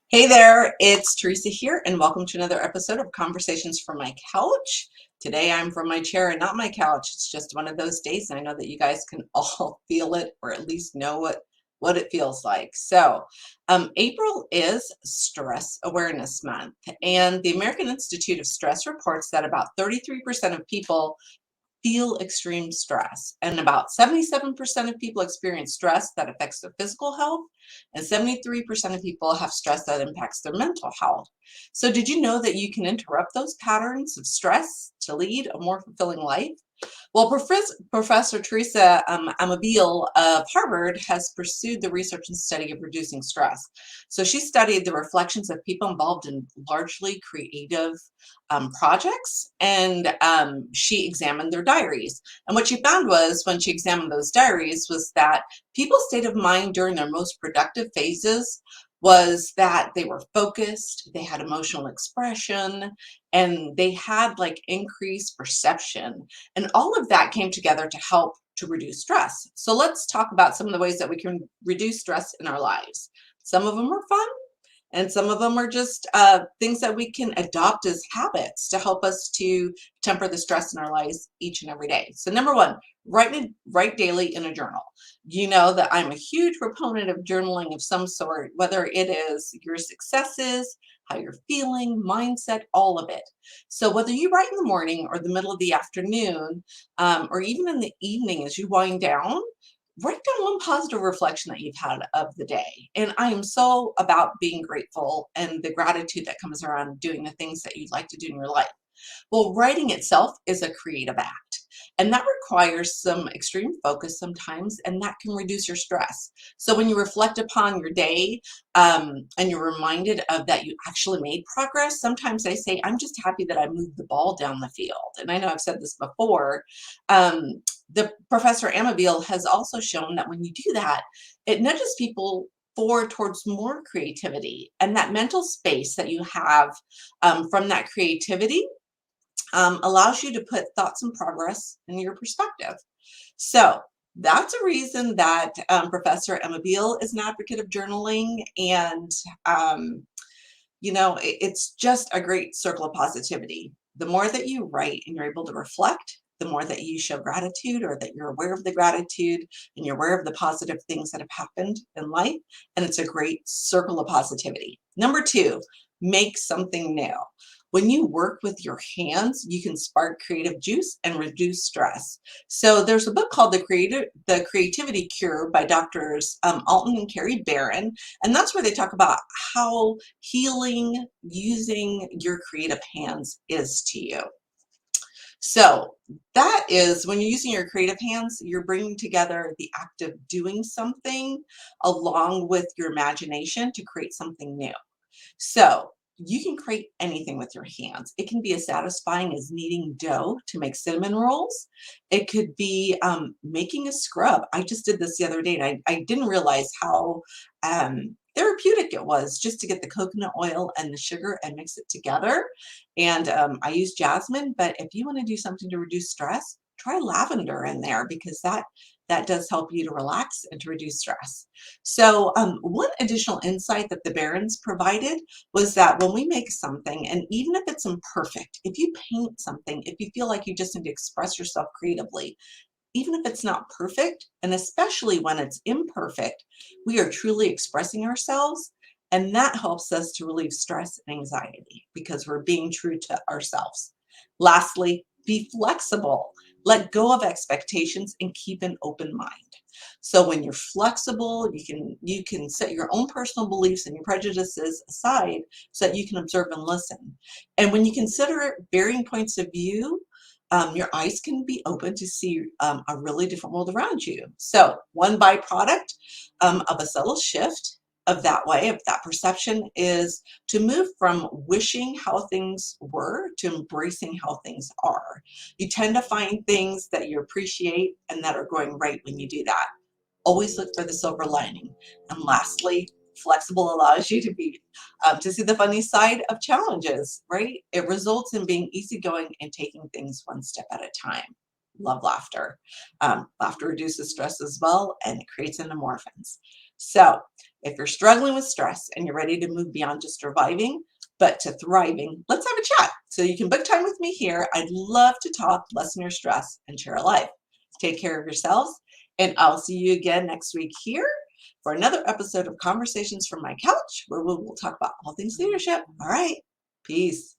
Hey there, it's Teresa here, and welcome to another episode of Conversations from My Couch. Today I'm from my chair and not my couch. It's just one of those days, and I know that you guys can all feel it or at least know what it feels like. April is Stress Awareness Month, and the American Institute of Stress reports that about 33% of people feel extreme stress. And about 77% of people experience stress that affects their physical health, and 73% of people have stress that impacts their mental health. So, did you know that you can interrupt those patterns of stress to lead a more fulfilling life? Well, Professor Teresa Amabile of Harvard has pursued the research and study of reducing stress. So she studied the reflections of people involved in largely creative projects, and she examined their diaries. And what she found was, when she examined those diaries, was that people's state of mind during their most productive phases was that they were focused, they had emotional expression, and they had like increased perception, and all of that came together to help to reduce stress. So let's talk about some of the ways that we can reduce stress in our lives. Some of them are fun, and some of them are just things that we can adopt as habits to help us to temper the stress in our lives each and every day. So number one, write daily in a journal. You know that I'm a huge proponent of journaling of some sort, whether it is your successes, how you're feeling, mindset, all of it. So whether you write in the morning or the middle of the afternoon, or even in the evening as you wind down, write down one positive reflection that you've had of the day. And I am so about being grateful and the gratitude that comes around doing the things that you'd like to do in your life. Well, writing itself is a creative act, and that requires some extreme focus sometimes, and that can reduce your stress. So when you reflect upon your day, and you're reminded of that you actually made progress, sometimes I say, I'm just happy that I moved the ball down the field. And I know I've said this before. The Professor Amabile has also shown that when you do that, it nudges people forward towards more creativity, and that mental space that you have from that creativity allows you to put thoughts and progress in your perspective. So that's a reason that Professor Amabile is an advocate of journaling, and it's just a great circle of positivity. The more that you write and you're able to reflect, the more that you show gratitude, or that you're aware of the gratitude and you're aware of the positive things that have happened in life. And it's a great circle of positivity. Number two, make something new. When you work with your hands, you can spark creative juice and reduce stress. So there's a book called The Creativity Cure by doctors Alton and Carrie Barron, and that's where they talk about how healing using your creative hands is to you. So that is, when you're using your creative hands, you're bringing together the act of doing something along with your imagination to create something new. So you can create anything with your hands. It can be as satisfying as kneading dough to make cinnamon rolls. It could be making a scrub. I just did this the other day, and I didn't realize how therapeutic it was just to get the coconut oil and the sugar and mix it together. And I use jasmine, but if you want to do something to reduce stress, try lavender in there, because that does help you to relax and to reduce stress. So one additional insight that the Barons provided was that when we make something, and even if it's imperfect, if you paint something, if you feel like you just need to express yourself creatively, even if it's not perfect, and especially when it's imperfect, we are truly expressing ourselves. And that helps us to relieve stress and anxiety because we're being true to ourselves. Lastly, be flexible. Let go of expectations and keep an open mind. So when you're flexible, you can set your own personal beliefs and your prejudices aside so that you can observe and listen. And when you consider varying points of view, your eyes can be open to see a really different world around you. So one byproduct of a subtle shift of that way, of that perception, is to move from wishing how things were to embracing how things are. You tend to find things that you appreciate and that are going right when you do that. Always look for the silver lining. And lastly, flexible allows you to see the funny side of challenges, right? It results in being easygoing and taking things one step at a time. Love laughter. Laughter reduces stress as well, and it creates endorphins. So If you're struggling with stress and you're ready to move beyond just surviving, but to thriving, let's have a chat. So you can book time with me here. I'd love to talk, lessen your stress, and share a life. Take care of yourselves, and I'll see you again next week here for another episode of Conversations from My Couch, where we will talk about all things leadership. All right. Peace.